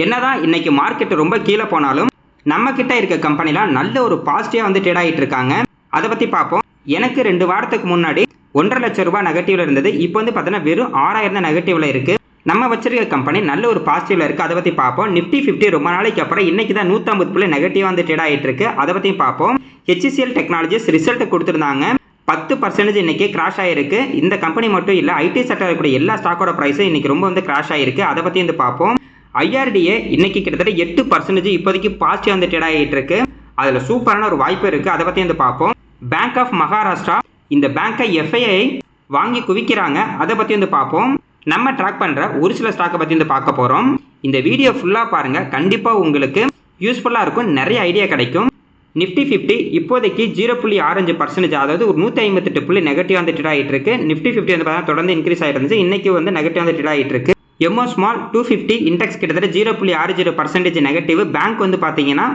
என்னதான் இன்னைக்கு மார்க்கெட் ரொம்ப கீழே போனாலும் நம்ம கிட்ட இருக்க கம்பெனில நல்ல ஒரு பாசிட்டிவா வந்து ட்ரேட் ஆகிட்டு இருக்காங்க. அதை பத்தி பார்ப்போம். எனக்கு 2 வாரத்துக்கு முன்னாடி 1.5 லட்சம் ரூபாய் நெகட்டிவ்ல இருந்தது. இப்போ வந்து பார்த்தீங்கன்னா வெறும் 6000 தான் நெகட்டிவ்ல இருக்கு. நம்ம வச்சிருக்க கம்பெனி நல்ல ஒரு பாசிட்டிவ்ல இருக்கு. அதை பத்தி பார்ப்போம். நிஃப்டி 50 ரொம்ப நாளைக்கு அப்புறம் இன்னைக்கு தான் 150 புள்ளி நெகட்டிவா வந்து ட்ரேட் ஆகிட்டு இருக்கு. அதை பத்தி பார்ப்போம். HCL டெக்னாலஜிஸ் ரிசல்ட் கொடுத்திருந்தாங்க. 10% இன்னைக்கு கிராஷ் ஆயிருக்கு. இந்த கம்பெனி மட்டும் இல்ல, ஐடி செக்டர் இருக்கக்கூடிய எல்லா ஸ்டாக்கோட பிரைஸும் இன்னைக்கு ரொம்ப வந்து கிராஷ் ஆயிருக்கு. அதை பத்தி வந்து பார்ப்போம். IRDA இன்னைக்கு கிட்டத்தட்ட 8% இப்போதைக்கு பாசிட்டிவ் வந்து ட்ரேட் ஆகிட்டு இருக்கு. அதுல சூப்பரான ஒரு வாய்ப்பு இருக்கு. அதை பத்தி வந்து பார்ப்போம். பேங்க் ஆஃப் மகாராஷ்டிரா இந்த பேங்கை FII வாங்கி குவிக்கிறாங்க. அதை பத்தி வந்து பார்ப்போம். நம்ம ட்ராக் பண்ற ஒரு சில ஸ்டாக்கை பத்தி வந்து பார்க்க போறோம். இந்த வீடியோ ஃபுல்லா பாருங்க, கண்டிப்பா உங்களுக்கு யூஸ்ஃபுல்லா இருக்கும், நிறைய ஐடியா கிடைக்கும். நிஃப்டி 50 இப்போதைக்கு 0.65%, அதாவது ஒரு 158 புள்ளி நெகட்டிவ் வந்து ட்ரேட் ஆகிட்டு இருக்கு. நிஃப்டி 50 வந்து பார்த்தா தொடர்ந்து இன்க்ரீஸ் ஆகிட்டு இருந்துச்சு. இன்னைக்கு வந்து நெகட்டிவ் வந்து ட்ரேட் ஆகிட்டு இருக்கு. எம்ஓ ஸ்மால் 250 இண்டெக்ஸ் கிட்டத்தட்ட 0.60% நெகட்டிவ். பேங்க் வந்து பார்த்தீங்கன்னா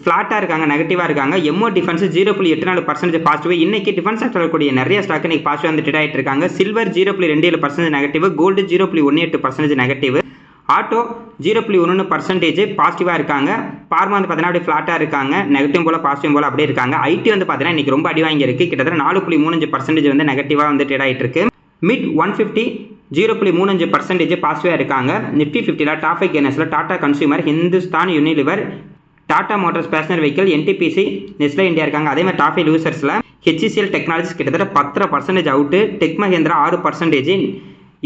ஃபிளாட்டாக இருக்காங்க, நெகட்டிவாக இருக்காங்க. எம்ஓ டிஃபென்ஸ் 0.84% பாசிட்டிவ். இன்னைக்கு டிஃபென்ஸ் செக்டர் இருக்கக்கூடிய நிறைய ஸ்டாக் இன்னைக்கு பாசிட்டிவ் வந்து ட்ரேட் ஆகிட்டு இருக்காங்க. Silver 0.27% negative, gold 0.18% negative, auto 0.11% பாசிட்டிவாக இருக்காங்க. பார்மா வந்து பார்த்தீங்கன்னா அப்படியே ஃபிளாட்டாக இருக்காங்க, நெகட்டிவ் போல பாசிட்டிவ் போல அப்படியே இருக்காங்க. ஐடி வந்து பார்த்தீங்கன்னா இன்னைக்கு ரொம்ப அடி வாங்கி இருக்கு. கிட்டத்தட்ட 4.35% வந்து நெகட்டிவாக வந்து ட்ரேட் ஆகிட்டு இருக்கு. மிட் 150 0.35% பாசிட்டிவாக இருக்காங்க. நிஃப்டி 50ல டாப் 5 கெய்னர்ஸில் Tata consumer, Hindustan Unilever, Tata motors passenger vehicle, NTPC, Nestle India இருக்காங்க. அதே மாதிரி டாப் 5 லூசர்ஸில் HCL டெக்னாலஜிஸ் கிட்டத்தட்ட 10% அவுட்டு, டெக் மஹேந்திரா 6%,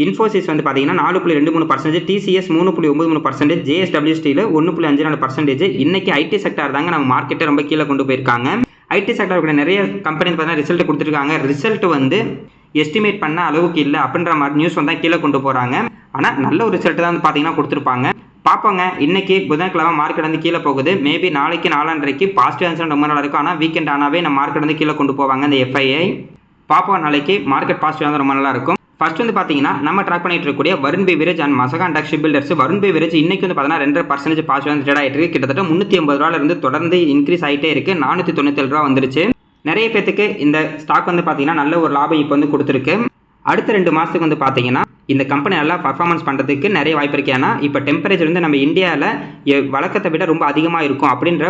இன்ஃபோசிஸ் வந்து பார்த்தீங்கன்னா 4.23%, TCS 3.93%, JSW ஸ்டீல் 1.54%. இன்னைக்கு ஐடி செக்டர் தாங்க நம்ம மார்க்கெட்டை ரொம்ப கீழே கொண்டு போயிருக்காங்க. ஐடி செக்டர் நிறைய கம்பெனி பார்த்தீங்கன்னா ரிசல்ட் கொடுத்துருக்காங்க. ரிசல்ட் வந்து எஸ்டிமேட் பண்ண அளவுக்கு இல்லை அப்படின்ற மாதிரி நியூஸ் வந்தால் கீழே கொண்டு போகிறாங்க. ஆனால் நல்ல ஒரு ரிசல்ட் தான் வந்து பார்த்தீங்கன்னா கொடுத்துருப்பாங்க. பார்ப்போங்க. இன்னைக்கு புதன்கிழமை மார்க்கெட் வந்து கீழே போகுது. மேபி நாளைக்கு நாளான்றைக்கு பாசிட்டிவ் ஆன்சர் ரொம்ப நல்லா இருக்கும். ஆனால் வீக்கெண்ட் ஆனாவே நம்ம மார்க்கெட் வந்து கீழே கொண்டு போவாங்க இந்த FII. பார்ப்போம், நாளைக்கு மார்க்கெட் பாசிட்டிவ் வந்து ரொம்ப நல்லா இருக்கும். ஃபர்ஸ்ட் வந்து பார்த்தீங்கன்னா நம்ம ட்ராக் பண்ணிட்டு இருக்கக்கூடிய Varun beverage and Mazagon dock ship builders. Varun beverage இன்னைக்கு வந்து பார்த்தீங்கன்னா 2.5% பாசிட்டிவ் வந்து ட்ரேட் ஆகிட்டு இருக்கு. கிட்டத்தட்ட 380 ரூபாயில இருந்து தொடர்ந்து இன்க்ரீஸ் ஆகிட்டே இருக்கு. 497 ரூபா வந்துருச்சு. நிறைய பேத்துக்கு இந்த ஸ்டாக் வந்து பார்த்தீங்கன்னா நல்ல ஒரு லாபம் இப்போ வந்து கொடுத்துருக்கு. அடுத்த 2 மாதத்துக்கு வந்து பார்த்தீங்கன்னா இந்த கம்பெனி நல்லா பர்ஃபார்மன்ஸ் பண்ணுறதுக்கு நிறைய வாய்ப்பு இருக்கு. ஏன்னா இப்போ டெம்பரேச்சர் வந்து நம்ம இந்தியாவில் வழக்கத்தை விட ரொம்ப அதிகமாக இருக்கும் அப்படின்ற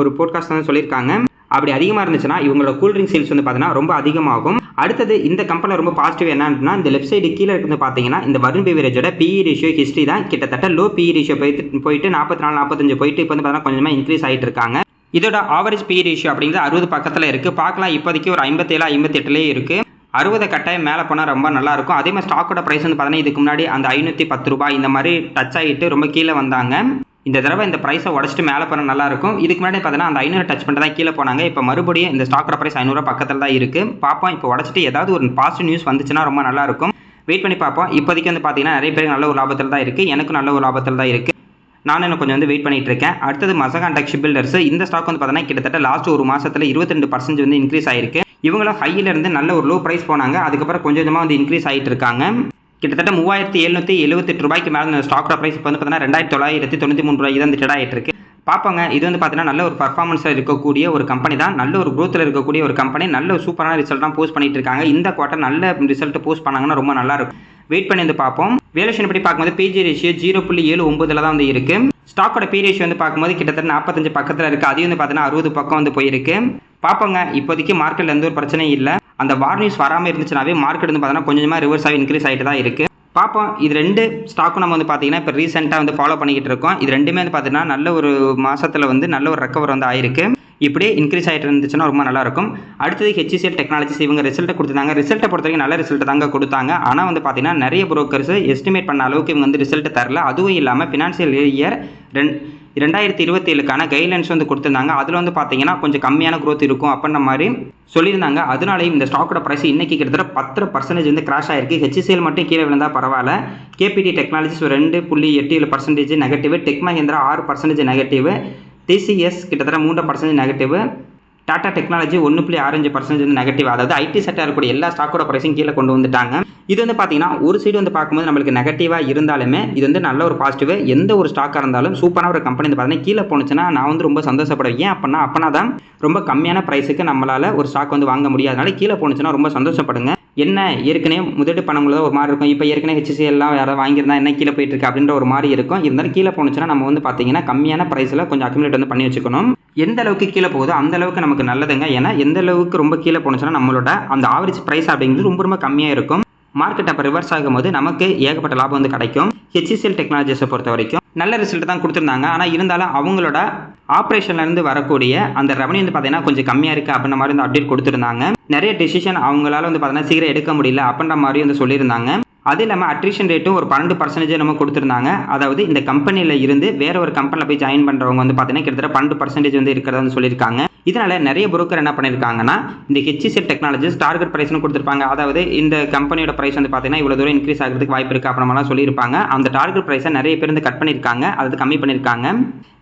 ஒரு போட்காஸ்ட் வந்து சொல்லியிருக்காங்க. அப்படி அதிகமாக இருந்துச்சுன்னா இவங்களோட கூல்ட்ரிங்க் சேல்ஸ் வந்து பார்த்தீங்கன்னா ரொம்ப அதிகமாகும். அடுத்தது இந்த கம்பெனி ரொம்ப பாசிட்டிவ் என்னன்னா, இந்த லெஃப்ட் சைடு கீழே இருந்து பார்த்தீங்கன்னா இந்த வருண் பெவரேஜோட PE ரேஷியோ ஹிஸ்ட்ரி தான். கிட்டத்தட்ட லோ PE ரேஷியோ போயிட்டு 44 45 போயிட்டு இப்போ வந்து பார்த்தீங்கன்னா கொஞ்சமாக இன்க்ரீஸ் ஆகிட்டு இருக்காங்க. இதோட ஆவரேஜ் PE ரேஷியோ அப்படிங்கிறது 60 பக்கத்தில் இருக்குது. பார்க்கலாம், இப்போதைக்கு ஒரு 57 58 இருக்குது. 60 கட்டாயம் மேலே போனால் ரொம்ப நல்லா இருக்கும். அதே மாதிரி ஸ்டாக்கோட ப்ரைஸ் வந்து பார்த்தீங்கன்னா இதுக்கு முன்னாடி அந்த 510 ரூபாய் இந்த மாதிரி டச் ஆகிட்டு ரொம்ப கீழே வந்தாங்க. இந்த தடவை இந்த ப்ரைஸை உடச்சிட்டு மேலே போனால் நல்லா இருக்கும். இதுக்கு முன்னாடி பார்த்தீங்கன்னா அந்த 500 டச் பண்ணிட்டு தான் கீழே போனாங்க. இப்போ மறுபடியும் இந்த ஸ்டாக்கோட ப்ரைஸ் 500 பக்கத்தில் தான் இருக்குது. பார்ப்போம், இப்போ உடச்சிட்டு ஏதாவது ஒரு பாசிட்டிவ் நியூஸ் வந்துச்சுன்னா ரொம்ப நல்லா இருக்கும். வெயிட் பண்ணி பார்ப்போம். இப்போதைக்கு வந்து பார்த்தீங்கன்னா நிறைய பேருக்கு நல்ல ஒரு லாபத்தில் தான் இருக்குது. எனக்கும் நல்ல ஒரு லாபத்தில் தான் இருக்குது. நானும் இன்னும் கொஞ்சம் வந்து வெயிட் பண்ணிட்டு இருக்கேன். அடுத்தது மசகான் டாக் ஷிப் பில்டர்ஸ். இந்த ஸ்டாக் வந்து பார்த்தீங்கன்னா கிட்டத்தட்ட லாஸ்ட் ஒரு மாசத்துல 22% வந்து இன்க்ரீஸ் ஆயிருக்கு. இவங்களும் ஹையில இருந்து நல்ல ஒரு லோ பிரைஸ் போனாங்க. அதுக்கப்புறம் கொஞ்சம் கொஞ்சமாக வந்து இன்க்ரீஸ் ஆகிட்டு இருக்காங்க. கிட்டத்தட்ட 3778 ரூபாய்க்கு மேலே இந்த ஸ்டாக்கோட பிரைஸ் இப்போ வந்து பார்த்தீங்கன்னா 2993 ரூபாய்க்கு தான் ட்ரேட் ஆகிட்டு இருக்கு. பார்ப்போங்க, இது வந்து பார்த்தீங்கன்னா நல்ல ஒரு பர்ஃபார்மன்ஸில் இருக்கக்கூடிய ஒரு கம்பெனி தான். நல்ல ஒரு க்ரோத்தில் இருக்கக்கூடிய ஒரு கம்பெனி. நல்ல ஒரு சூப்பரான ரிசல்ட் தான் போஸ்ட் பண்ணிட்டு இருக்காங்க. இந்த குவார்ட்டர் நல்ல ரிசல்ட் போஸ்ட் பண்ணாங்கன்னா ரொம்ப நல்லா இருக்கும். வெயிட் பண்ணி வந்து பார்ப்போம். வேலேஷன் படி பார்க்கும்போது PG ரேஷியோ 0.79 தான் வந்து இருக்கு. ஸ்டாக்கோட PE ரேஷியோ வந்து பார்க்கும்போது கிட்டத்தட்ட 45 பக்கத்தில் இருக்கு. அது வந்து பார்த்தீங்கன்னா 60 பக்கம் வந்து போயிருக்கு. பார்ப்போங்க, இப்போதைக்கு மார்க்கெட்ல எந்த ஒரு பிரச்சனையும் இல்லை. அந்த வார் நியூஸ் வராமல் இருந்துச்சுனாவே மார்க்கெட் வந்து பார்த்தீங்கன்னா கொஞ்சமாக ரிவர்ஸ் ஆகி இன்க்ரீஸ் ஆகிட்டு தான் இருக்கு. பார்ப்போம். இது 2 ஸ்டாக்கும் நம்ம வந்து பார்த்தீங்கன்னா இப்போ ரீசெண்டாக வந்து ஃபாலோ பண்ணிக்கிட்டு இருக்கோம். இது ரெண்டுமே வந்து பார்த்தீங்கன்னா நல்ல ஒரு மாசத்துல வந்து நல்ல ஒரு ரெக்கவர் வந்து ஆயிருக்கு. இப்படியே இன்க்ரீஸ் ஆகிட்டு இருந்துச்சுன்னா ரொம்ப நல்லா இருக்கும். அடுத்தது HCL டெக்னாலஜிஸ். இவங்க ரிசல்ட்டை கொடுத்துருந்தாங்க. ரிசல்ட்டை பொறுத்த வரைக்கும் நல்ல ரிசல்ட் தாங்க கொடுத்தாங்க. ஆனால் வந்து பார்த்தீங்கன்னா நிறைய புரோக்கர்ஸ் எஸ்டிமேட் பண்ண அளவுக்கு இவங்க வந்து ரிசல்ட் தரல. அதுவும் இல்லாமல் ஃபினான்ஷியல் இயர் 2027க்கான கைட்லைன்ஸ் வந்து கொடுத்துருந்தாங்க. அதில் வந்து பார்த்தீங்கன்னா கொஞ்சம் கம்மியான growth இருக்கும் அப்படின்ற மாதிரி சொல்லியிருந்தாங்க. அதனாலேயும் இந்த ஸ்டாக்கோட ப்ரைஸ் இன்னைக்கு கிட்டத்தட்ட 10% வந்து கிராஷ் ஆயிருக்கு. HCL மட்டும் கீழே விழுந்தால் பரவாயில்ல. KPT technologies 2.87% negative, tech Mahindra 6% negative, TCS கிட்டத்தட்ட 3% நெகட்டிவ், டாடா டெக்னாலஜி 1.65% வந்து நெகட்டிவ். அதாவது ஐடி செக்டர் இருக்கக்கூடிய எல்லா ஸ்டாக்கோட ப்ரைஸையும் கீழே கொண்டு வந்துட்டாங்க. இது வந்து பார்த்தீங்கன்னா ஒரு சைடு வந்து பார்க்கும்போது நம்மளுக்கு நெகட்டிவாக இருந்தாலுமே இது வந்து நல்ல ஒரு பாசிட்டிவ். எந்த ஒரு ஸ்டாக்காக இருந்தாலும் சூப்பரான ஒரு கம்பெனி வந்து பார்த்தீங்கன்னா கீழே போனுச்சுன்னா நான் வந்து ரொம்ப சந்தோஷப்படுவேன். ஏன் அப்பனா தான் ரொம்ப கம்மியான ப்ரைஸுக்கு நம்மளால் ஒரு ஸ்டாக் வந்து வாங்க முடியாதனால கீழே போனுச்சுன்னா ரொம்ப சந்தோஷப்படுங்க. என்ன ஏற்கனவே முதலீடு பண்ணும்போது ஒரு மாதிரி இருக்கும். இப்போ ஏற்கனவே HCL எல்லாம் யாராவது வாங்கியிருந்தா என்ன கீழே போயிட்டு இருக்கு அப்படின்ற ஒரு மாதிரி இருக்கும். இருந்தாலும் கீழே போணுச்சுன்னா நம்ம வந்து பார்த்தீங்கன்னா கம்மியான ப்ரைஸில் கொஞ்சம் அக்யூமுலேட் வந்து பண்ணி வச்சுக்கணும். எந்த அளவுக்கு கீழே போகுதோ அந்த அளவுக்கு நமக்கு நல்லதுங்க. ஏன்னா எந்த அளவுக்கு ரொம்ப கீழே போணுச்சுன்னா நம்மளோட அந்த ஆவரேஜ் ப்ரைஸ் அப்படிங்கிறது ரொம்ப ரொம்ப கம்மியாக இருக்கும். மார்க்கெட் அப்போ ரிவர்ஸ் ஆகும்போது நமக்கு ஏகப்பட்ட லாபம் வந்து கிடைக்கும். HCL டெக்னாலஜிஸை பொறுத்த வரைக்கும் நல்ல ரிசல்ட் தான் கொடுத்துருந்தாங்க. ஆனால் இருந்தாலும் அவங்களோட ஆப்ரேஷன்லேருந்து வரக்கூடிய அந்த ரெவன்யூ வந்து பார்த்தீங்கன்னா கொஞ்சம் கம்மியாக இருக்குது அப்படின்ற மாதிரி வந்து அப்டேட் கொடுத்துருந்தாங்க. நிறைய டெசிஷன் அவங்களால வந்து பார்த்தீங்கன்னா சீக்கிரம் எடுக்க முடியல அப்படின்ற மாதிரி வந்து சொல்லியிருந்தாங்க. அது இல்லாமல் அட்ரிஷன் ரேட்டும் ஒரு 12% நம்ம கொடுத்துருந்தாங்க. அதாவது இந்த கம்பெனியில் இருந்து வேற ஒரு கம்பெனியில் போய் ஜாயின் பண்ணுறவங்க வந்து பார்த்தீங்கன்னா கிட்டத்தட்ட 12% வந்து இருக்கிறதா வந்து சொல்லியிருக்காங்க. இதனால நிறைய புரோக்கர் என்ன பண்ணியிருக்காங்கன்னா இந்த HCL டெக்னாலஜிஸ் டார்கெட் ப்ரைஸ்னு கொடுத்துருப்பாங்க. அதாவது இந்த கம்பெனியோட ப்ரைஸ் வந்து பார்த்தீங்கன்னா இவ்வளோ தூரம் இன்க்ரீஸ் ஆகிறதுக்கு வாய்ப்பு இருக்குது அப்புறமெல்லாம் சொல்லியிருப்பாங்க. அந்த டார்கெட் ப்ரைஸை நிறைய பேர் வந்து கட் பண்ணியிருக்காங்க, அது கம்மி பண்ணியிருக்காங்க.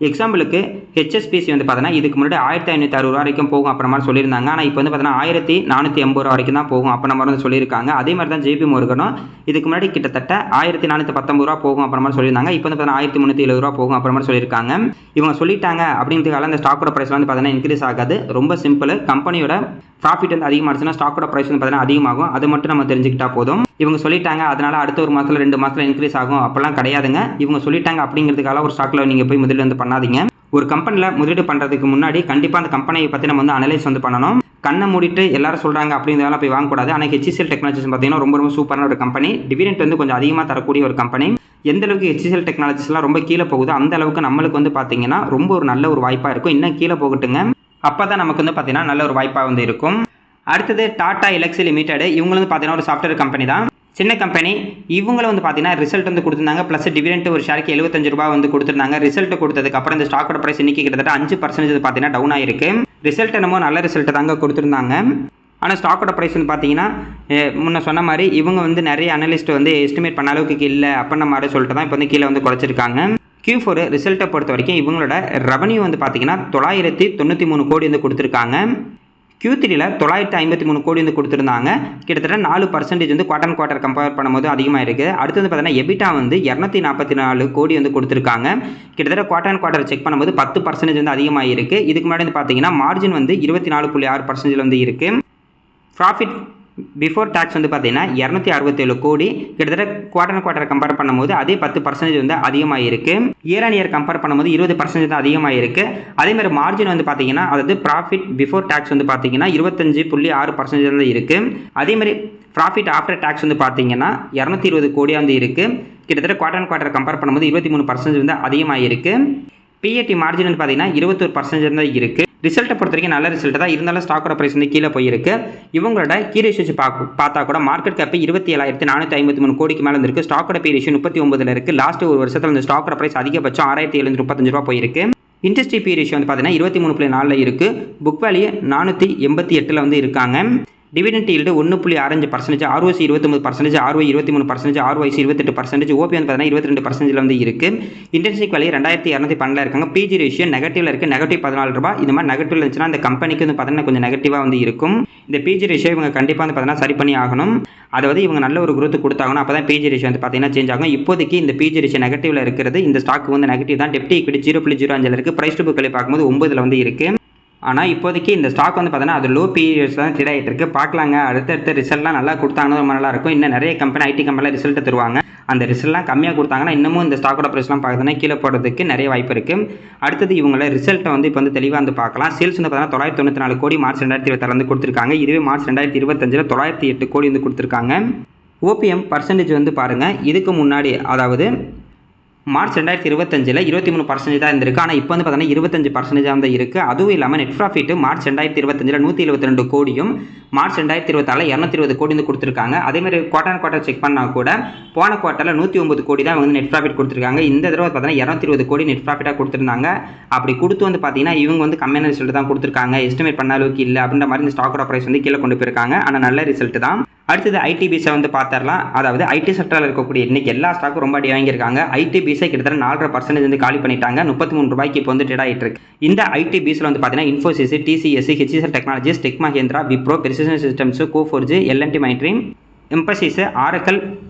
எக்ஸாம்பிளுக்கு HSBC வந்து பார்த்தீங்கன்னா இதுக்கு முன்னாடி 1560 ரூபா வரைக்கும் போகும் அப்புறமா சொல்லியிருந்தாங்க. ஆனால் இப்போ வந்து பார்த்தீங்கன்னா 1480 ரூபா வரைக்கும் தான் போகும் அப்புறமா வந்து சொல்லியிருக்காங்க. அதே மாதிரி தான் JP Morgan இதுக்கு முன்னாடி கிட்டத்தட்ட 1419 ரூபா போகும் அப்புறமா சொல்லியிருந்தாங்க. இப்போ வந்து பார்த்தீங்கன்னா 1370 ரூபா போகும் அப்புறமா சொல்லியிருக்காங்க. இவங்க சொல்லிட்டாங்க அப்படின்றதுக்காக அந்த ஸ்டாக்கோட ப்ரைஸ் வந்து பார்த்தீங்கன்னா இன்க்ரீஸ் ஆகாது. ரொம்ப சிம்பிள். கம்பெனியோட ப்ராஃபிட் வந்து அதிகமாகிடுச்சுன்னா ஸ்டாக்கோட ப்ரைஸ் வந்து பார்த்தீங்கன்னா அதிகமாகும். அது மட்டும் நம்ம தெரிஞ்சுக்கிட்டா போதும். இவங்க சொல்லிட்டாங்க அதனால அடுத்த ஒரு மாதத்தில் 2 மாதத்தில் இன்க்ரீஸ் ஆகும் அப்பெல்லாம் கிடையாதுங்க. இவங்க சொல்லிட்டாங்க அப்படிங்கிறதுக்காக ஒரு ஸ்டாக்கில் நீங்கள் போய் முதலீடு வந்து பண்ணாதீங்க. ஒரு கம்பெனியில் முதலீடு பண்ணுறதுக்கு முன்னாடி கண்டிப்பாக அந்த கம்பெனியை பற்றி நம்ம வந்து அனலைஸ் வந்து பண்ணணும். கண்ணை மூடிட்டு எல்லாரும் சொல்கிறாங்க அப்படிங்கிறதால போய் வாங்கக்கூடாது. ஆனால் HCL டெக்னாலஜிஸ் பார்த்தீங்கன்னா ரொம்ப ரொம்ப சூப்பரான ஒரு கம்பெனி. டிவிடெண்ட் வந்து கொஞ்சம் அதிகமாக தரக்கூடிய ஒரு கம்பெனி. எந்த அளவுக்கு HCL டெக்னாலஜிஸ்லாம் ரொம்ப கீழே போகுதோ அந்த அளவுக்கு நம்மளுக்கு வந்து பார்த்தீங்கன்னா ரொம்ப ஒரு நல்ல ஒரு வாய்ப்பாக இருக்கும். இன்னும் கீழே போகட்டுங்க, அப்போ தான் நமக்கு வந்து பார்த்தீங்கன்னா நல்ல ஒரு வாய்ப்பாக வந்து இருக்கும். அடுத்தது டாடா எல்எக்ஸி லிமிடெட். இவங்க வந்து பார்த்தீங்கன்னா ஒரு சாஃப்ட்வேர் கம்பெனி தான், சின்ன கம்பெனி. இவங்களும் வந்து பார்த்தீங்கன்னா ரிசல்ட் வந்து கொடுத்துருந்தாங்க. ப்ளஸ் டிவிடெண்ட் ஒரு ஷேருக்கு 75 ரூபா வந்து கொடுத்துருந்தாங்க. ரிசல்ட் கொடுத்ததுக்கு அப்புறம் இந்த ஸ்டாக்கோட ப்ரைஸ் இன்னைக்கு கிட்டத்தட்ட 5% பார்த்தீங்கன்னா டவுன் ஆயிருக்கு. ரிசல்ட் என்னமோ நல்ல ரிசல்ட் தாங்க கொடுத்துருந்தாங்க. ஆனால் ஸ்டாக்கோட ப்ரைஸ் வந்து பார்த்தீங்கன்னா முன்ன சொன்ன மாதிரி இவங்க வந்து நிறைய அனலிஸ்ட் வந்து எஸ்டிமேட் பண்ண அளவுக்கு இல்லை அப்படின்ற மாதிரி சொல்லிட்டு தான் இப்போ வந்து கீழே வந்து குறைச்சிருக்காங்க. Q4 ரிசல்ட்டை பொறுத்த வரைக்கும் இவங்களோட ரெவன்யூ வந்து பார்த்தீங்கன்னா 993 கோடி வந்து கொடுத்துருக்காங்க. Q3ல 953 கோடி வந்து கொடுத்துருந்தாங்க. கிட்டத்தட்ட 4% வந்து குவார்டர் கம்பேர் பண்ணும்போது அதிகமாக இருக்குது. அடுத்து வந்து பார்த்தீங்கன்னா எபிட்டா வந்து 244 கோடி வந்து கொடுத்துருக்காங்க. கிட்டத்தட்ட குவார்டர் செக் பண்ணும்போது 10% வந்து அதிகமாக இருக்குது. இதுக்கு முன்னாடி வந்து பார்த்தீங்கன்னா மார்ஜின் வந்து 24.6% வந்து இருக்குது. ப்ராஃபிட் பிஃபோர் டேக்ஸ் வந்து பார்த்தீங்கன்னா 267 கோடி. கிட்டத்தட்ட குவார்டர் கம்பேர் பண்ணும்போது அதே 10% வந்து அதிகமாக இருக்குது. இயர் ஆன் இயர் கம்பேர் பண்ணும்போது 20% தான் அதிகமாக இருக்குது. அதேமாதிரி மார்ஜின் வந்து பார்த்தீங்கன்னா அதாவது ப்ராஃபிட் பிஃபோர் டேக்ஸ் வந்து பார்த்தீங்கன்னா 25.6% வந்து இருக்குது. அதேமாதிரி ப்ராஃபிட் ஆஃப்டர் டேக்ஸ் வந்து பார்த்தீங்கன்னா 220 கோடியாக வந்து இருக்குது. கிட்டத்தட்ட குவார்டர் கம்பேர் பண்ணும்போது 23% வந்து அதிகமாக இருக்குது. PAT மார்ஜின் வந்து பார்த்தீங்கன்னா 21% தான் இருக்குது. ரிசல்ட்டை பொறுத்த வரைக்கும் நல்ல ரிசல்ட் தான், இருந்தாலும் ஸ்டாக்கோட ப்ரைஸ் வந்து கீழே போயிருக்கு. இவங்களோட கீ ரேஷியோ பார்த்தா கூட மார்க்கெட் கேப் 27,453 கோடிக்கு மேலே இருக்கு. ஸ்டாக்கோட பி ரேஷியோ 39 இருக்குது. லாஸ்ட் ஒரு வருஷத்தில் இந்த ஸ்டாக்கோட ப்ரைஸ் அதிகபட்சம் 6,735 ரூபா போயிருக்கு. இண்டஸ்ட்ரி பி ரேஷியோ வந்து பார்த்தீங்கன்னா 23.4 இருக்குது. புக் வேல்யூ 488 வந்து இருக்காங்க. Dividend yield 1.65%, ROC 29%, ROI 23%, ROIC 28%, OP வந்து பார்த்தீங்கன்னா 22% வந்து இருக்குது. இன்டர்ன்ஷிப் வேல்யூ 2212 இருக்காங்க. பிஜி ரேஷியோ நெகட்டிவ்ல இருக்குது, நெகட்டிவ் 14 ரூபா. இந்த மாதிரி நெகட்டிவ்ல இருந்துச்சுன்னா அந்த கம்பெனிக்கு வந்து பார்த்தீங்கன்னா கொஞ்சம் நெகட்டிவாக வந்து இருக்கும். இந்த பிஜி ரேஷியோ இவங்க கண்டிப்பாக வந்து பார்த்தீங்கன்னா சரி பண்ணி ஆகணும். அதாவது இவங்க நல்ல ஒரு குரோத் கொடுத்தாங்கன்னா அப்போ தான் பிஜி ரேஷியோ வந்து பார்த்தீங்கன்னா சேஞ்ச் ஆகும். இப்போதைக்கு இந்த பிஜி ரேஷியோ நெகட்டிவ்ல இருக்கிறது, இந்த ஸ்டாக் வந்து நெகட்டிவ் தான். டெப்டி ஈக்விட்டி 0.05 இருக்குது. பிரைஸ் டு புக் வேல்யூ பார்க்கும்போது 9 வந்து இருக்குது. ஆனால் இப்போதைக்கு இந்த ஸ்டாக் வந்து பார்த்தீங்கன்னா அது லோ பீரியட்ஸ் தான் ட்ரேட் ஆகிட்டு இருக்கு. பார்க்கலாங்க, அடுத்தடுத்த ரிசல்ட்லாம் நல்லா கொடுத்தாங்கன்னா ரொம்ப நல்லா இருக்கும். இன்னும் நிறைய கம்பெனி ஐடி கம்பெனியில் ரிசல்ட் தருவாங்க. அந்த ரிசல்ட்லாம் கம்மியாக கொடுத்தாங்கன்னா இன்னமும் இந்த ஸ்டாக்கோட ப்ரைஸ்லாம் பார்க்குறதுனா கீழே போடுறதுக்கு நிறைய வாய்ப்பு இருக்குது. அடுத்தது இவங்கள ரிசல்ட்டை வந்து இப்போ வந்து தெளிவாக வந்து பார்க்கலாம். சேல்ஸ் வந்து பார்த்தீங்கன்னா 994 கோடி மார்ச் 2026 வந்து கொடுத்துருக்காங்க. இதுவே மார்ச் 2025 908 கோடி வந்து கொடுத்துருக்காங்க. OPM பர்சன்டேஜ் வந்து பாருங்கள், இதுக்கு முன்னாடி அதாவது மார்ச் 2025 23% தான் இருந்திருக்கு. ஆனால் இப்போ வந்து பார்த்தீங்கன்னா 25% தான் இருக்குது. அதுவும் இல்லாமல் நெட் ப்ராஃபிட் மார்ச் 2025 172 கோடியும் மார்ச் 2026 220 கோடி வந்து கொடுத்துருக்காங்க. அதேமாதிரி குவார்டர் செக் பண்ணால் கூட போன குவார்ட்டரில் 109 கோடி தான் வந்து நெட் ப்ராஃபிட் கொடுத்துருக்காங்க. இந்த தடவை பார்த்தீங்கன்னா 220 கோடி நெட் ப்ராஃபிட்டாக கொடுத்துருந்தாங்க. அப்படி கொடுத்து வந்து பார்த்தீங்கன்னா இவங்க வந்து கம்மியான ரிசல்ட் தான் கொடுத்துருக்காங்க, எஸ்டிமேட் பண்ண அளவுக்கு இல்லை அப்படின்ற மாதிரி இந்த ஸ்டாக்கோட ப்ரைஸ் வந்து கீழே கொண்டு போயிருக்காங்க. ஆனால் நல்ல ரிசல்ட் தான். அடுத்தது ஐடிபிஸை வந்து பார்த்துடலாம். அதாவது ஐடி செக்டரில் இருக்கக்கூடிய இன்னைக்கு எல்லா ஸ்டாக்கும் ரொம்ப அடி வாங்கியிருக்காங்க. ஐடிபிஸை கிட்டத்தட்ட 4.5% வந்து காலி பண்ணிட்டாங்க. 33 ரூபாய்க்கு இப்போ வந்து ட்ரேட் ஆகிட்டு இருக்கு. இந்த ஐடிபிஸில் வந்து பார்த்தீங்கன்னா Infosys, TCS, HCL technologies, Tech Mahindra, Wipro, precision systems, Coforge, L&T Mindtree, Mphasis, Oracle,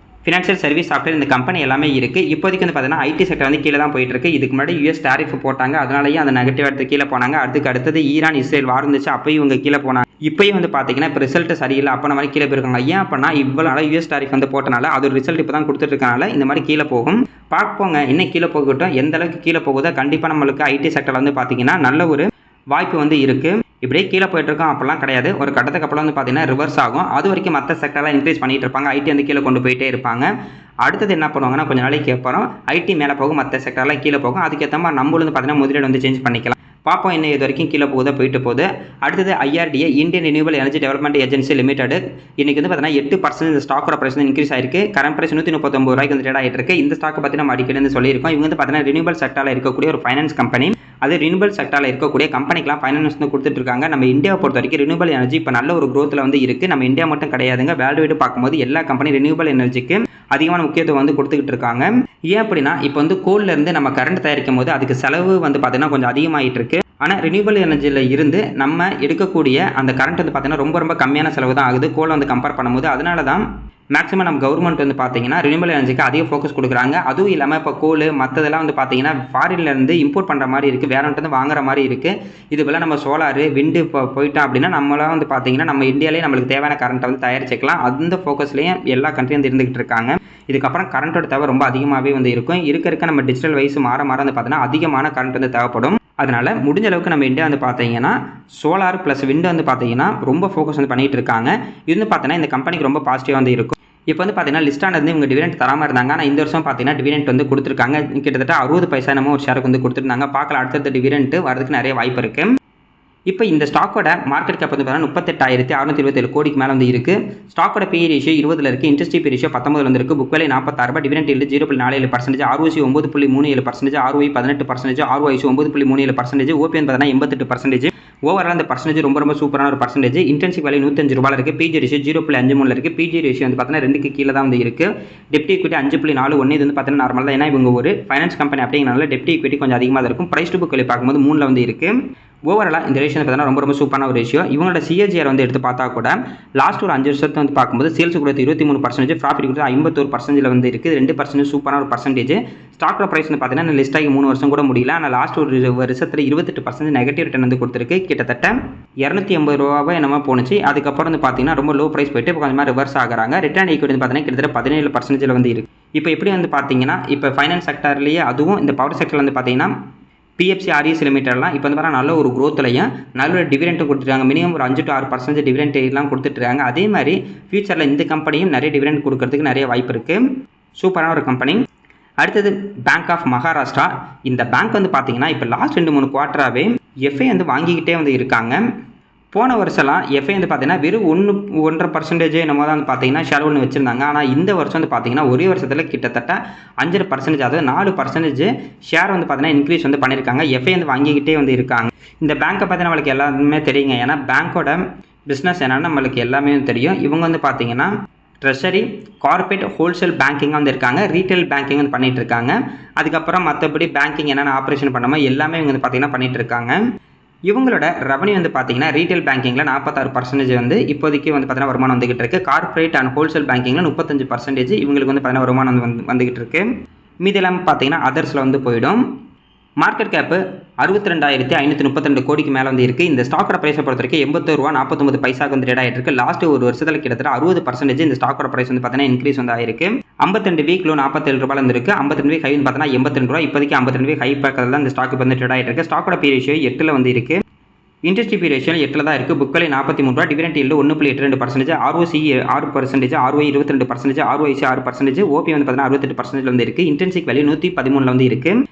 financial service software இந்த கம்பெனி எல்லாமே இருக்குது. இப்போதைக்கு வந்து பார்த்தீங்கன்னா ஐடி செக்டர் வந்து கீழே தான் போயிட்டு இருக்கு. இதுக்கு முன்னாடி யூஎஸ் டாரிஃப் போட்டாங்க, அதனாலேயே அந்த நெகட்டிவ் எடுத்து கீழே போனாங்க. அடுத்தது ஈரான் இஸ்ரேல் வார் இருந்துச்சு, அப்பயும் இவங்க கீழே போனாங்க. இப்போயும் வந்து பார்த்தீங்கன்னா இப்போ ரிசல்ட் சரியில்லை, அப்போ மாதிரி கீழே போயிருக்காங்க. ஏன் அப்படின்னா இவ்வளோ நாளாக யூஎஸ் டாரிஃப் வந்து போட்டனால அதோட ரிசல்ட் இப்போ தான் கொடுத்துட்டு இருக்கனால இந்த மாதிரி கீழே போகும். பார்ப்போங்க, இன்னும் கீழே போகட்டும். எந்த அளவுக்கு கீழே போகுதோ கண்டிப்பாக நம்மளுக்கு ஐடி செக்டர் வந்து பார்த்தீங்கன்னா நல்ல ஒரு வாய்ப்பு வந்து இருக்குது. இப்படியே கீழே போயிட்டு இருக்கோம் அப்படிலாம் கிடையாது. ஒரு கட்டத்துக்கு அப்புறம் வந்து பார்த்தீங்கன்னா ரிவர்ஸ் ஆகும். அது வரைக்கும் மற்ற செக்டர்லாம் இன்க்ரீஸ் பண்ணிட்டு இருப்பாங்க, ஐடி வந்து கீழே கொண்டு போயிட்டே இருப்பாங்க. அடுத்தது என்ன பண்ணுவாங்கன்னா கொஞ்சம் நாளைக்கு அப்புறம் ஐடி மேலே போகும், மற்ற செக்டர்லாம் கீழே போகும். அதுக்கேற்ற மாதிரி நம்மளும் வந்து பார்த்தீங்கன்னா முதலீடு வந்து சேஞ்ச் பண்ணிக்கலாம். பார்ப்போம் என்ன இது வரைக்கும் கீழே போகுதோ போயிட்டு போகுது. அடுத்தது IRDA Indian renewal energy development agency limited இன்னைக்கு வந்து பார்த்தீங்கன்னா 8% இந்த ஸ்டாக்கோட பிரைஸ் வந்து இன்க்ரீஸ் ஆயிருக்கு. கரண்ட் பிரைஸ் 139 ரூபாய்க்கு வந்து ட்ரேட் ஆகிட்டு இருக்கு. இந்த ஸ்டாக்கை பற்றி நம்ம அடிக்கடி வந்து சொல்லியிருக்கோம். இவங்க வந்து பார்த்தீங்கன்னா ரினியூவல் செக்டரில் இருக்கக்கூடிய ஒரு ஃபைனான்ஸ் கம்பெனி. அது ரினியூவல் செக்டரில் இருக்கக்கூடிய கம்பெனிக்கெலாம் ஃபைனான்ஸ் வந்து கொடுத்துட்டு இருக்காங்க. நம்ம இந்தியாவை பொறுத்த வரைக்கும் ரினியூவல் எனர்ஜி இப்போ நல்ல ஒரு growthல வந்து இருக்குது. நம்ம இந்தியா மட்டும் கிடையாதுங்க, வேர்ல்டு வைடு பார்க்கும்போது எல்லா கம்பெனி ரினியூவல் எனர்ஜிக்கு அதிகமான முக்கியத்துவம் வந்து கொடுத்துக்கிட்டு இருக்காங்க. ஏன் அப்படின்னா இப்போ வந்து கோல்லேருந்து நம்ம கரண்ட் தயாரிக்கும் போது அதுக்கு செலவு வந்து பார்த்தீங்கன்னா கொஞ்சம் அதிகமாகிட்டு இருக்கு. ஆனால் ரினியூவல் எனர்ஜியில் இருந்து நம்ம எடுக்கக்கூடிய அந்த கரண்ட் வந்து பார்த்தீங்கன்னா ரொம்ப கம்மியான செலவு தான் ஆகுது கோலை வந்து கம்பேர் பண்ணும்போது. அதனால தான் மேக்ஸிமம் நம்ம கவர்மெண்ட் வந்து பார்த்தீங்கன்னா ரினியூவல் எனர்ஜிக்கு அதிக ஃபோக்கஸ் கொடுக்குறாங்க. அதுவும் இல்லாமல் இப்போ கோல் மற்றதெல்லாம் வந்து பார்த்தீங்கன்னா ஃபாரின்லேருந்து இம்போர்ட் பண்ணுற மாதிரி இருக்குது, வேறன்ட்டு வாங்குற மாதிரி இருக்குது. இதுபோல் நம்ம சோலார் விண்டு இப்போ போயிட்டோம் அப்படின்னா நம்மளாம் வந்து பார்த்தீங்கன்னா நம்ம இந்தியாவிலே நம்மளுக்கு தேவையான கரண்ட்டை வந்து தயாரிச்சிக்கலாம். அந்த ஃபோக்கஸ்லேயும் எல்லா கண்ட்ரியும் வந்து இருந்துகிட்டு இருக்காங்க. இதுக்கப்புறம் கரண்ட்டோட தேவை ரொம்ப அதிகமாகவே வந்து இருக்கும். இருக்க நம்ம டிஜிட்டல் வைஸ் மாற வந்து பார்த்தீங்கன்னா அதிகமான கரண்ட் வந்து தேவைப்படும். அதனால் முடிஞ்ச அளவுக்கு நம்ம இந்தியா வந்து பார்த்தீங்கன்னா சோலார் ப்ளஸ் விண்டு வந்து பார்த்தீங்கன்னா ரொம்ப ஃபோக்கஸ் வந்து பண்ணிகிட்டு இருக்காங்க. இது வந்து பார்த்தீங்கன்னா இந்த கம்பெனிக்கு ரொம்ப பாசிட்டிவாக வந்து இருக்கும். இப்போ வந்து பார்த்தீங்கன்னா லிஸ்டானது இவங்க டிவிடெண்ட் தராமல் இருந்தாங்க. ஆனால் இந்த வருஷம் பார்த்தீங்கன்னா டிவிடெண்ட் வந்து கொடுத்துருக்காங்க. கிட்டத்தட்ட 60 பைசா நம்ம ஒரு ஷேருக்கு வந்து கொடுத்துருந்தாங்க. பார்க்கலாம், அடுத்தடுத்த டிவிடெண்ட் வரதுக்கு நிறைய வாய்ப்பு இருக்குது. இப்போ இந்த ஸ்டாக்கோட மார்க்கெட் கேப் வந்து பார்த்தீங்கன்னா 38,627 கோடிக்கு மேலே வந்து இருக்குது. ஸ்டாக்கோட PE ரேஷியோ 20 இருக்குது, இன்ட்ரெஸ்ட் PE ரேஷியோ 19 வந்து இருக்குது. புக் வேலை 46 ரூபாய், dividend yield 0.47%, ROC 9.37%, ROE 18%, ROIC 9.37%, OP வந்து பார்த்தீங்கன்னா 88%. ஓவரால் அந்த பர்சன்டேஜ் ரொம்ப சூப்பரான ஒரு பர்சன்டேஜ். இன்டென்சிவ் வேல்யூ 105 ரூபாய் இருக்குது. PG ரேஷியோ 0.53 இருக்குது. PG ரேஷியோ வந்து பார்த்தீங்கன்னா 2க்கு கீழே தான் வந்து இருக்குது. டெப்ட் ஈக்விட்டி 5.41, இது வந்து பார்த்தீங்கன்னா நார்மல் தான். ஏன்னா இவங்க ஒரு ஃபைனான்ஸ் கம்பெனி அப்படிங்கிறனால டெப்ட் ஈக்விட்டி கொஞ்சம் அதிகமாக தான் இருக்கும். பிரைஸ் டு புக் வேல்யூ பார்க்கும்போது 3ல் வந்து இருக்குது. ஓவராலாக இந்த ரேஷியோ பார்த்தீங்கன்னா ரொம்ப சூப்பரான ஒரு ரேஷியோ. இவங்களோட CAGR வந்து எடுத்து பார்த்தா கூட லாஸ்ட் ஒரு 5 வருஷத்தை வந்து பார்க்கும்போது சேல்ஸ் கொடுத்து 23%, ப்ராஃபிட் கொடுத்து 51% வந்து இருக்குது. 2% சூப்பரான ஒரு பர்சன்டேஜ். ஸ்டாக்கோட ப்ரைஸ் வந்து பார்த்தீங்கன்னா லிஸ்ட் ஆகி 3 வருஷம் கூட முடியல. ஆனால் லாஸ்ட் ஒரு வருஷத்தில் 28% நெகட்டிவ் ரிட்டர்ன் வந்து கொடுத்துருக்கு. கிட்டத்தட்ட 280 ரூபாவை என்னமோ போணுச்சு. அதுக்கப்புறம் வந்து பார்த்தீங்கன்னா ரொம்ப லோ ப்ரைஸ் போயிட்டு இப்போ கொஞ்சமாக ரிவர்ஸ் ஆகிறாங்க. ரிட்டர்ன் ஈக்விட்டி வந்து பார்த்தீங்கன்னா கிட்டத்தட்ட 17% வந்து இருக்குது. இப்போ எப்படி வந்து பார்த்தீங்கன்னா இப்போ ஃபைனான்ஸ் செக்டர்லேயே அதுவும் இந்த பவர் செக்டரில் வந்து பார்த்தீங்கன்னா PFC RES லிமிட்டட்லாம் இப்போ வந்து நல்ல ஒரு க்ரோத்லையும் நல்ல ஒரு டிவிடெண்ட் கொடுத்துருக்காங்க. மினிமம் ஒரு 5 to 6% டிவிடெண்ட் எல்லாம் கொடுத்துட்ருக்காங்க. அதே மாதிரி ஃபியூச்சரில் இந்த கம்பெனியும் நிறைய டிவிடெண்ட் கொடுக்கறதுக்கு நிறைய வாய்ப்பு இருக்குது. சூப்பரான ஒரு கம்பெனி. அடுத்தது பேங்க் ஆஃப் மகாராஷ்டிரா. இந்த பேங்க் வந்து பார்த்தீங்கன்னா இப்போ லாஸ்ட் 2-3 குவார்ட்டராகவே FI வந்து வாங்கிக்கிட்டே வந்து இருக்காங்க. போன வருஷம்லாம் FI வந்து பார்த்தீங்கன்னா வெறும் 1.5% என்னமோ தான் வந்து பார்த்தீங்கன்னா ஷேர் ஒன்று வச்சுருந்தாங்க. ஆனால் இந்த வருஷம் வந்து பார்த்தீங்கன்னா ஒரே வருஷத்தில் கிட்டத்தட்ட 5%, அதாவது 4% ஷேர் வந்து பார்த்தீங்கன்னா இன்க்ரீஸ் வந்து பண்ணியிருக்காங்க. FI வந்து வாங்கிக்கிட்டே வந்து இருக்காங்க. இந்த பேங்க்கை பற்றி நம்மளுக்கு எல்லாருமே தெரியுங்க. ஏன்னா பேங்க்கோட பிஸ்னஸ் என்னன்னு நம்மளுக்கு எல்லாமே தெரியும். இவங்க வந்து பார்த்தீங்கன்னா ட்ரெஷரி, கார்பரேட், ஹோல்சேல் பேங்கிங் வந்து இருக்காங்க. ரீட்டைல் பேங்கிங் வந்து பண்ணிட்டு இருக்காங்க. அதுக்கப்புறம் மற்றபடி பேங்கிங் என்னென்ன ஆப்ரேஷன் பண்ணாமல் எல்லாமே இவங்க வந்து பார்த்தீங்கன்னா பண்ணிட்டு இருக்காங்க. இவங்களோட ரெவன்யூ வந்து பார்த்தீங்கன்னா ரீட்டைல் பேங்கிங்கில் 46% வந்து இப்போதைக்கு வந்து பார்த்தீங்கன்னா வருமானம் வந்துகிட்டு இருக்கு. கார்பரேட் அண்ட் ஹோல்சேல் பேங்கிங்கில் 35% இவங்களுக்கு வந்து பார்த்தீங்கன்னா வருமானம் வந்துகிட்டு இருக்கு. மீதி எல்லாமே பார்த்தீங்கன்னா அதர்ஸில் வந்து போயிடும். மார்க்கெட் கேப்பு 62,532 கோடிக்கு மேலே வந்து இருக்குது. இந்த ஸ்டாக்கோட ப்ரைஸை பொறுத்த வரைக்கும் 81.49 ரூபா வந்து ட்ரேட் ஆகிட்டு இருக்கு. லாஸ்ட் ஒரு வருஷத்தில் கிட்டத்தட்ட 60% இந்த ஸ்டாக்கோட ப்ரைஸ் வந்து பார்த்தீங்கன்னா இன்க்ரீஸ் வந்து ஆயிருக்கு. 52 வீக் லோ 47 ரூபாய் இருக்குது. 52 வீக் ஹை வந்து பார்த்தீங்கன்னா 82 ரூபா. இப்போதைக்கு 52 வீக் ஹை பேக்கில் தான் இந்த ஸ்டாக் வந்து ட்ரேட் ஆகிட்டு இருக்கு. ஸ்டாக்கோட PE ரேஷியோ 8ல் வந்து இருக்குது. இன்ட்ரெஸ்ட் PE ரேஷியோ 8ல் தான் இருக்குது. புக் வேலை 43 ரூபா, dividend yield 1.82%, ROC 6%, ROE 22%, ROIC 6%, OP வந்து பார்த்தீங்கன்னா 68% வந்து இருக்குது. இன்டென்சிவ் வேல்யூ 113ல் வந்து இருக்குது.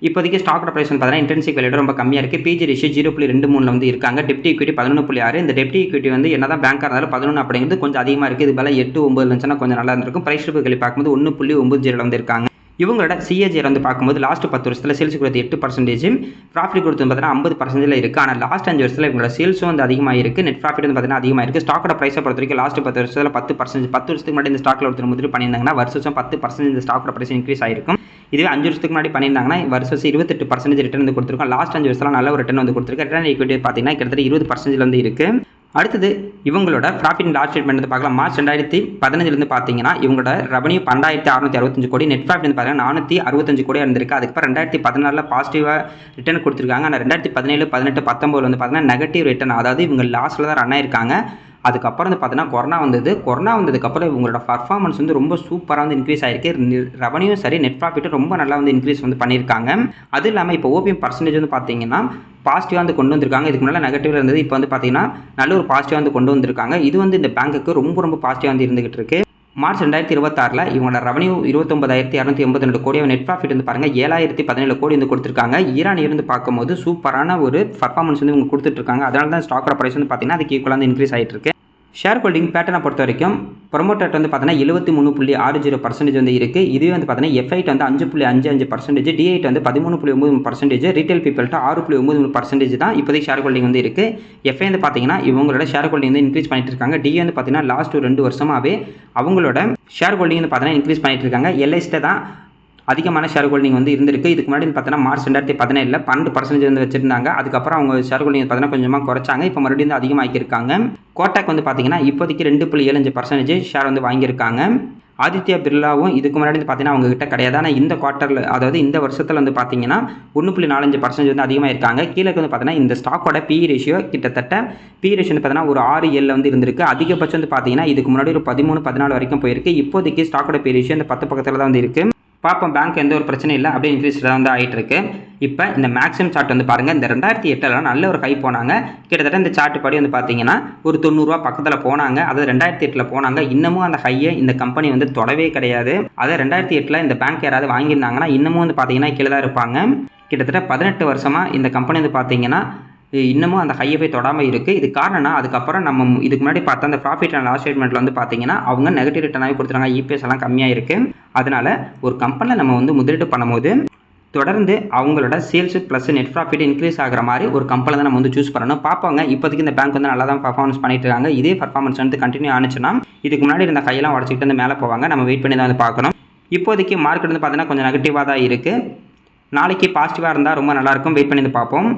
இப்போதைக்கு ஸ்டாக்கோட ப்ரைஸ் வந்து பார்த்தீங்கன்னா இன்டென்சிவ் வேல்யூ ரொம்ப கம்மியாக இருக்குது. PG ரேஷியோ 0.23ல் வந்து இருக்காங்க. டெப்ட் ஈக்விட்டி 11.6. இந்த டெப்ட் ஈக்விட்டி வந்து என்னதான் பேங்காக இருந்தாலும் 11 அப்படிங்கிறது கொஞ்சம் அதிகமாக இருக்குது. இது மேலே 8-9 இருந்துச்சுன்னா கொஞ்சம் நல்லா இருந்திருக்கும். ப்ரைஸ் டு புக் வேல்யூ பார்க்கும்போது 1.90 வந்து இருக்காங்க. இவங்களோட CAGR வந்து பார்க்கும்போது லாஸ்ட் 10 வருஷத்தில் சேல்ஸ் கொடுத்து 8%, ப்ராஃபிட் கொடுத்து பார்த்தீங்கன்னா 50% இருக்குது. ஆனால் லாஸ்ட் 5 வருஷத்தில் இவங்களோட சேல்ஸும் வந்து அதிகமாக இருக்குது. நெட் ப்ராஃபிட் வந்து பார்த்தீங்கன்னா அதிகமாக இருக்குது. ஸ்டாக்கோட ப்ரைஸை பொறுத்த வரைக்கும் லாஸ்ட் 10 வருஷத்தில் 10%, 10 வருஷத்துக்கு முன்னாடி இந்த ஸ்டாக்கில் ஒருத்தர் முதலீடு பண்ணியிருந்தாங்கன்னா வருஷம் 10% இந்த ஸ்டாக்கோட ப்ரைஸ் இன்க்ரீஸ் ஆயிருக்கும். இதுவே 5 வருஷத்துக்கு முன்னாடி பண்ணியிருந்தாங்கன்னா வருஷம் 28% ரிட்டர்ன் வந்து கொடுத்துருக்கோம். லாஸ்ட் 5 வருஷத்தில் நல்ல ஒரு ரிட்டர்ன் வந்து கொடுத்துருக்கு. ரிட்டர்ன் ஈக்விட்டி பார்த்தீங்கன்னா கிட்டத்தட்ட 20% வந்து இருக்குது. அடுத்தது இவங்களோட ப்ராஃபிட் அண்ட் லாஸ் ஸ்டேட்மெண்ட் வந்து பார்க்கலாம். மார்ச் 2015 பார்த்தீங்கன்னா இவங்களோட ரெவன்யூ 12,665 கோடி, நெட் ப்ராஃபிட் வந்து பார்த்தீங்கன்னா 465 கோடியாக இருந்திருக்கு. அதுக்கப்புறம் 2016 பாசிட்டிவாக ரிட்டர்ன் கொடுத்துருக்காங்க. ஆனால் 2017, 18, 19 வந்து பார்த்தீங்கன்னா நெகட்டிவ் ரிட்டர்ன், அதாவது இவங்க லாஸில் தான் ரன் ஆயிருக்காங்க. அதுக்கப்புறம் வந்து பார்த்தீங்கன்னா கொரோனா வந்ததுக்கப்புறம் இவங்களோட பர்ஃபார்மன்ஸ் வந்து ரொம்ப சூப்பராக வந்து இன்க்ரீஸ் ஆயிருக்கு. ரெவன்யூ சரி, நெட் ப்ராஃபிட்டும் ரொம்ப நல்லா வந்து இன்க்ரீஸ் வந்து பண்ணியிருக்காங்க. அது இல்லாமல் இப்போ ஓபிஎம் பர்சன்டேஜ் வந்து பார்த்தீங்கன்னா பாசிட்டிவாக வந்து கொண்டு வந்திருக்காங்க. இதுக்கு முன்னாடி நெகட்டிவ்ல இருந்தது, இப்போ வந்து பார்த்தீங்கன்னா நல்ல ஒரு பாசிட்டிவாக வந்து கொண்டு வந்திருக்காங்க. இது வந்து இந்த பேங்க்குக்கு ரொம்ப பாசிட்டிவாக வந்து இருந்துகிட்டு இருக்கு. மார்ச் 2026 இவங்களோட ரெவன்யூ 29,282 கோடி, நெட் ப்ராஃபிட் வந்து பாருங்க 7,017 கோடி வந்து கொடுத்துருக்காங்க. ஈரான் இருந்து பார்க்கும்போது சூப்பரான ஒரு பர்ஃபார்மன்ஸ் வந்து இவங்க கொடுத்துட்டு இருக்காங்க. அதனால தான் ஸ்டாக்கோட பிரைஸ் வந்து பார்த்தீங்கன்னா அதுக்கு ஈக்குவலாக வந்து இன்க்ரீஸ் ஆகிட்டு இருக்கு. ஷேர் ஹோல்டிங் பேட்டர்னை பொறுத்த வரைக்கும் ப்ரொமோட்டர் வந்து பார்த்தீங்கன்னா 73.60% வந்து இருக்குது. இதுவே வந்து பார்த்தீங்கன்னா எஃப்ஐட் வந்து 5.55%, டிஐட் வந்து 13.93%, ரீட்டைல் பீப்பிள்கிட்ட 6.93% தான் இப்போதைக்கு ஷேர் ஹோல்டிங் வந்து இருக்குது. எஃப்ஐ வந்து பார்த்தீங்கன்னா இவங்களோட ஷேர் ஹோல்டிங் வந்து இன்க்ரீஸ் பண்ணிட்டு இருக்காங்க. டிஐ வந்து பார்த்தீங்கன்னா லாஸ்ட் 2 வருஷமாகவே அவங்களோட ஷேர் ஹோல்டிங் வந்து பார்த்தீங்கன்னா இன்க்ரீஸ் பண்ணிட்டு இருக்காங்க. எல்ஐசியில் தான் அதிகமான ஷேர் ஹோல்டிங் வந்து இருந்திருக்கு. இதுக்கு முன்னாடி பார்த்தீங்கன்னா மார்ச் 2017 12% வந்து வச்சிருந்தாங்க. அதுக்கப்புறம் அவங்க ஷேர் ஹோல்டிங் பார்த்தீங்கன்னா கொஞ்சமாக குறைச்சாங்க. இப்போ மறுபடியும் வந்து அதிகமாக்கியிருக்காங்க. கோட்டாக் வந்து பார்த்தீங்கன்னா இப்போதைக்கு 2.75% ஷேர் வந்து வாங்கியிருக்காங்க. ஆதித்யா பிர்லாவும் இதுக்கு முன்னாடி வந்து பார்த்தீங்கன்னா அவங்க கிட்ட கிடையாது. ஆனால் இந்த குவார்ட்டரில், அதாவது இந்த வருஷத்தில் வந்து பார்த்தீங்கன்னா 1.45% வந்து அதிகமாக இருக்காங்க. கீழே வந்து பார்த்தீங்கன்னா இந்த ஸ்டாக்கோட பி ரேஷியோ கிட்டத்தட்ட பி ரேஷியோ வந்து பார்த்தீங்கன்னா ஒரு 6.7 வந்து இருந்திருக்கு. அதிகபட்சம் வந்து பார்த்தீங்கன்னா இதுக்கு முன்னாடி ஒரு 13, 14 வரைக்கும் போயிருக்கு. இப்போதைக்கு ஸ்டாக்கோட பி ரேஷியோ இந்த 10 பக்கத்தில் தான் வந்து இருக்குது. பார்ப்போம், பேங்க் எந்த ஒரு பிரச்சனை இல்லை, அப்படியே இன்க்ரீஸ் தான் வந்து ஆகிட்டு இருக்கு. இப்போ இந்த மேக்ஸிமம் சார்ட் வந்து பாருங்கள். இந்த 2008 நல்ல ஒரு ஹை போனாங்க. கிட்டத்தட்ட இந்த சார்ட் படி வந்து பார்த்தீங்கன்னா ஒரு 90 ரூபா பக்கத்தில் போனாங்க. அதாவது 2008 போனாங்க. இன்னமும் அந்த ஹையை இந்த கம்பெனி வந்து தொடவே கிடையாது. அதாவது 2008 இந்த பேங்க் யாராவது வாங்கியிருந்தாங்கன்னா இன்னமும் வந்து பார்த்தீங்கன்னா கீழே தான் இருப்பாங்க. கிட்டத்தட்ட 18 வருஷமாக இந்த கம்பெனி வந்து பார்த்தீங்கன்னா இன்னமும் அந்த ஹையை போய் தொடாமல் இருக்குது. இது காரணம்னா அதுக்கப்புறம் நம்ம இதுக்கு முன்னாடி பார்த்தா அந்த ப்ராஃபிட் அண்ட் லாஸ் ஸ்டேட்மெண்ட்டில் வந்து பார்த்தீங்கன்னா அவங்க நெகட்டிவ் ரிட்டர்னாகவே கொடுத்துருக்காங்க. இபிஎஸ் எல்லாம் கம்மியாக இருக்குது. அதனால் ஒரு கம்பெனியில் நம்ம வந்து முதலீடு பண்ணும்போது தொடர்ந்து அவங்களோட sales plus net profit increase ஆகிற மாதிரி ஒரு கம்பெனி தான் நம்ம வந்து சூஸ் பண்ணணும். பார்ப்பாங்க, இப்போதைக்கு இந்த பேங்க் வந்து நல்லா தான் பர்ஃபார்மன்ஸ் பண்ணிட்டு இருக்காங்க. இதே பர்ஃபார்மன்ஸ் வந்து கண்டினியூ ஆனிச்சுன்னா இதுக்கு முன்னாடி இருந்த ஹையெல்லாம் உடச்சிக்கிட்டு வந்து மேலே போவாங்க. நம்ம வெயிட் பண்ணி தான் வந்து பார்க்கணும். இப்போதைக்கு மார்க்கெட் வந்து பார்த்தீங்கன்னா கொஞ்சம் நெகட்டிவாக தான் இருக்குது. நாளைக்கு பாசிட்டிவாக இருந்தால் ரொம்ப நல்லாயிருக்கும். வெயிட் பண்ணி பார்ப்போம்.